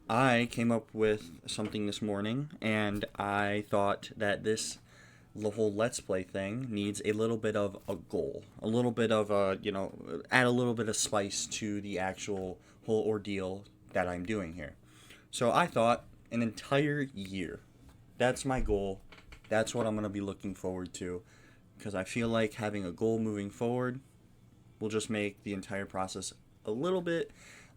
I came up with something this morning, and I thought that the whole Let's Play thing needs a little bit of a goal, a little bit of a, add a little bit of spice to the actual whole ordeal that I'm doing here. So I thought an entire year. That's my goal. That's what I'm going to be looking forward to, because I feel like having a goal moving forward will just make the entire process a little bit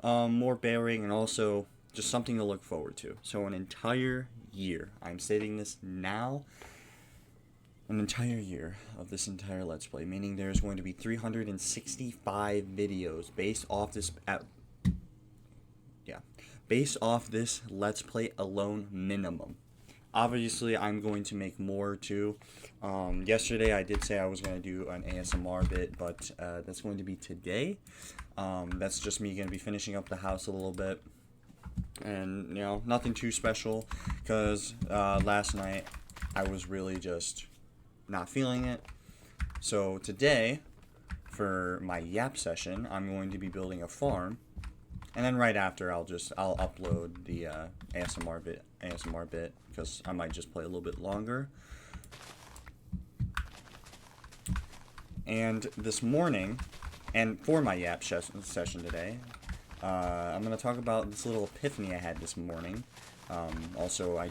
more bearing, and also just something to look forward to. So an entire year. I'm stating this now. An entire year of this entire Let's Play, meaning there's going to be 365 videos based off this Let's Play alone minimum. Obviously, I'm going to make more too. Yesterday, I did say I was going to do an ASMR bit, but that's going to be today. That's just me going to be finishing up the house a little bit. And, nothing too special, because last night I was really just not feeling it. So today, for my yap session, I'm going to be building a farm. And then right after, I'll upload the ASMR bit, because I might just play a little bit longer. And this morning, and for my yap session today, I'm going to talk about this little epiphany I had this morning. Also, I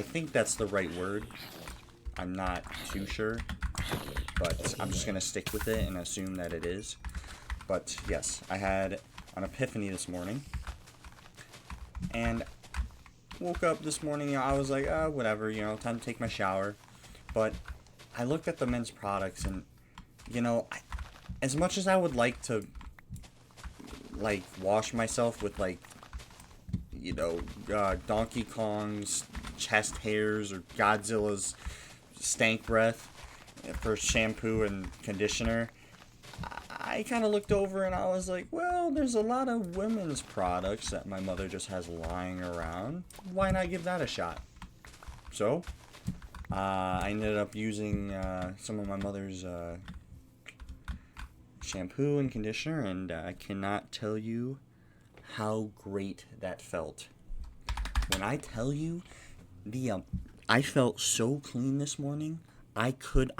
think that's the right word. I'm not too sure, but I'm just going to stick with it and assume that it is. But yes, I had an epiphany this morning, and woke up this morning, I was like, whatever, time to take my shower. But I looked at the men's products, and, as much as I would like to, wash myself with, Donkey Kong's chest hairs or Godzilla's stank breath for shampoo and conditioner, I kind of looked over and I was like, well, there's a lot of women's products that my mother just has lying around. Why not give that a shot? So, I ended up using some of my mother's shampoo and conditioner, and I cannot tell you how great that felt. When I tell you, I felt so clean this morning. I can't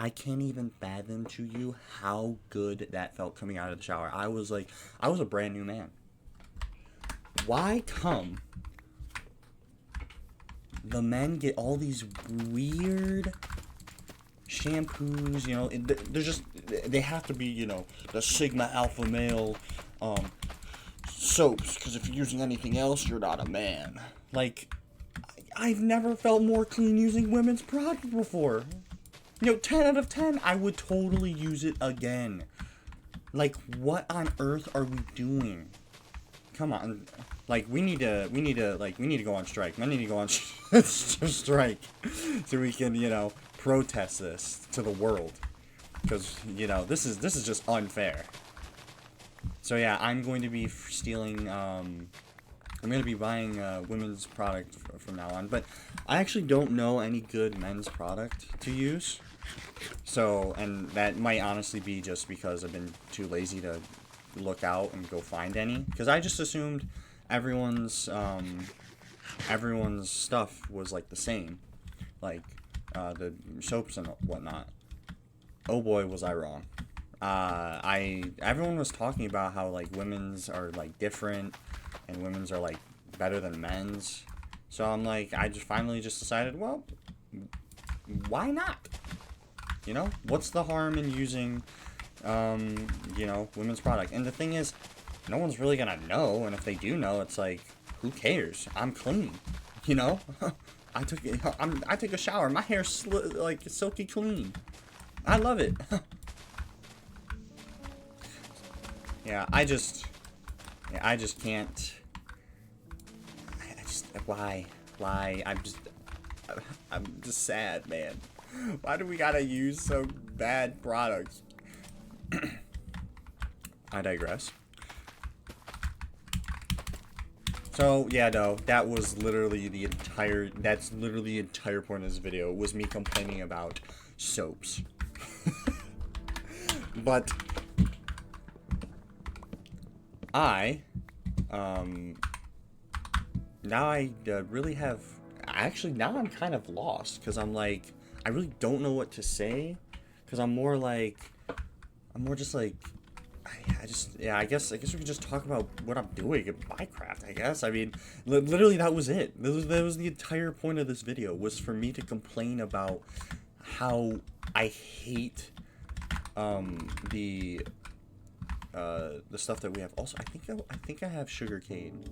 even fathom to you how good that felt coming out of the shower. I was a brand new man. Why come the men get all these weird shampoos, they have to be, the Sigma Alpha Male, soaps, because if you're using anything else, you're not a man. I've never felt more clean using women's products before. 10 out of 10, I would totally use it again. What on earth are we doing? Come on. We need to go on strike. I need to go on strike so we can, protest this to the world. Because, this is just unfair. So yeah, I'm going to be stealing, I'm going to be buying women's product from now on, but I actually don't know any good men's product to use. So, and that might honestly be just because I've been too lazy to look out and go find any, because I just assumed everyone's stuff was the same, the soaps and whatnot. Oh boy, was I wrong. Everyone was talking about how women's are different, and women's are better than men's. So I'm I just finally decided, well, why not? What's the harm in using women's product? And the thing is, no one's really gonna know, and if they do know, it's who cares? I'm clean. I took a shower, my hair's silky clean. I love it. Yeah, I just can't. Why? I'm just sad, man. Why do we gotta use so bad products? I digress. So, yeah, no, that's literally the entire point of this video, was me complaining about soaps. But now I really have. Actually, now I'm kind of lost because I'm like, I really don't know what to say because I'm more just like, yeah. I guess we could just talk about what I'm doing in Minecraft. I guess. I mean, literally that was it. That was the entire point of this video, was for me to complain about how I hate the stuff that we have. Also, I think I have sugarcane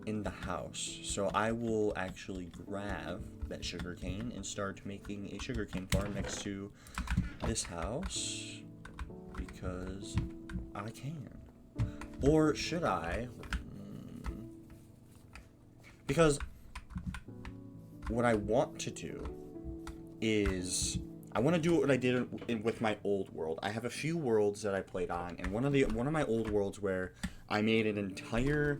in the house, so I will actually grab that sugarcane and start making a sugarcane farm next to this house because I can. Or should I? Because what I want to do is I want to do what I did with my old world. I have a few worlds that I played on, and one of my old worlds where I made an entire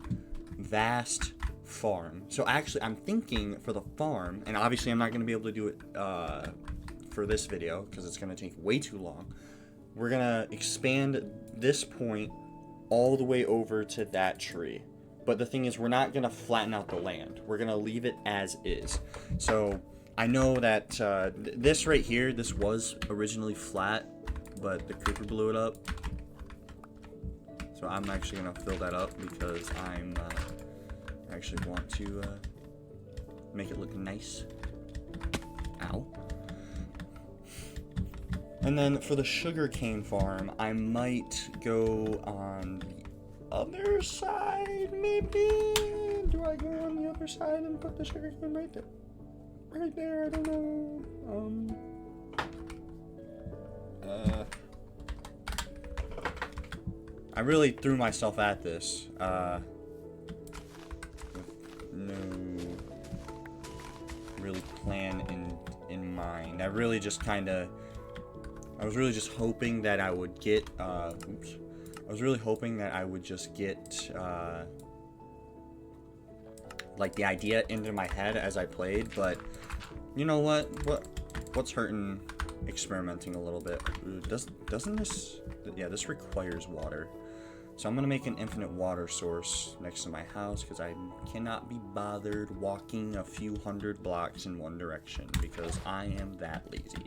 vast farm. So actually, I'm thinking for the farm, and obviously I'm not going to be able to do it for this video because it's going to take way too long. We're going to expand this point all the way over to that tree. But the thing is, we're not going to flatten out the land. We're going to leave it as is. So I know that this right here, this was originally flat, but the creeper blew it up. So I'm actually going to fill that up because I actually want to make it look nice. Ow. And then for the sugarcane farm, I might go on the other side, maybe? Do I go on the other side and put the sugarcane right there? Right there, I don't know. I really threw myself at this, with no really plan in mind. I really just I was really just hoping that I would get, I was really hoping that I would just get, like, the idea into my head as I played, but you know what's hurting experimenting a little bit? Doesn't this, yeah, this requires water. So I'm going to make an infinite water source next to my house because I cannot be bothered walking a few hundred blocks in one direction because I am that lazy.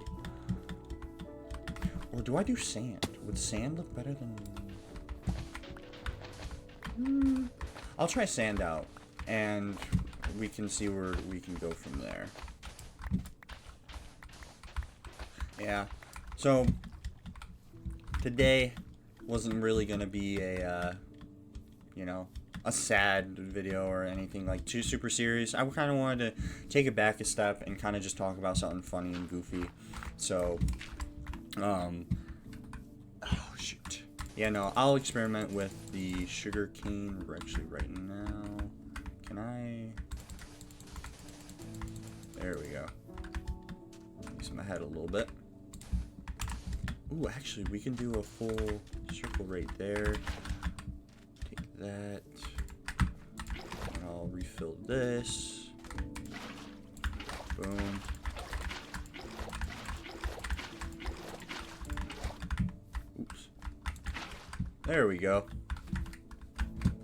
Or do I do sand? Would sand look better than... I'll try sand out, and we can see where we can go from there. Yeah, so today wasn't really going to be a, you know, a sad video or anything like too super serious. I kind of wanted to take it back a step and kind of just talk about something funny and goofy. So, oh shoot. Yeah, no, I'll experiment with the sugar cane actually right now. Can I? There we go. Use my head a little bit. Ooh, actually, we can do a full circle right there. Take that. And I'll refill this. Boom. Oops. There we go.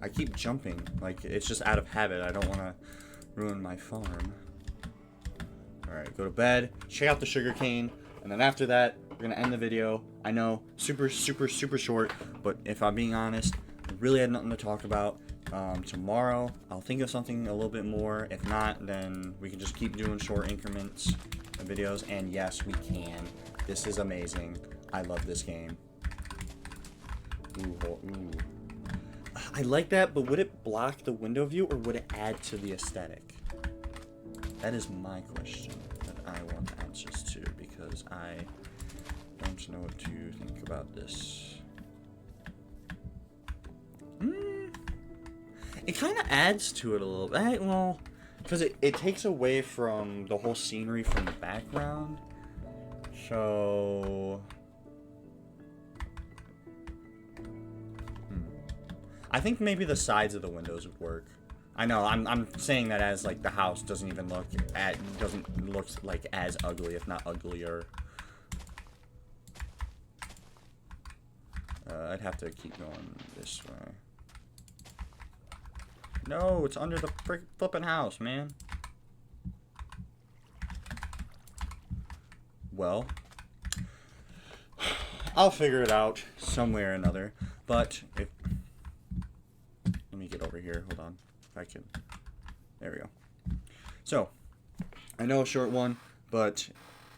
I keep jumping. Like, it's just out of habit. I don't want to ruin my farm. Alright, go to bed. Check out the sugarcane. And then after that, we're going to end the video. I know, super short, but if I'm being honest, I really had nothing to talk about. Tomorrow, I'll think of something a little bit more. If not, then we can just keep doing short increments of videos. And yes, we can. This is amazing. I love this game. Ooh, ooh. I like that, but would it block the window view or would it add to the aesthetic? That is my question that I want answers to, because I don't know what to think about this. It kind of adds to it a little bit. Well, because it takes away from the whole scenery from the background. So... I think maybe the sides of the windows would work. I know, I'm saying that as, like, the house doesn't even look doesn't look like as ugly, if not uglier. I'd have to keep going this way. No, it's under the flipping house, man. Well, I'll figure it out some way or another. But if... Let me get over here. Hold on. If I can... There we go. So, I know a short one, but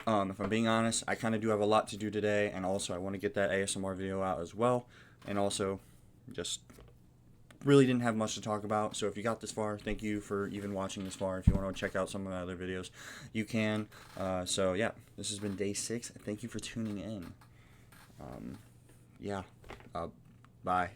if I'm being honest, I kind of do have a lot to do today, and also I want to get that ASMR video out as well, and also just really didn't have much to talk about. So if you got this far, thank you for even watching this far. If you want to check out some of my other videos, you can. So yeah, this has been day 6. Thank you for tuning in. Yeah, bye.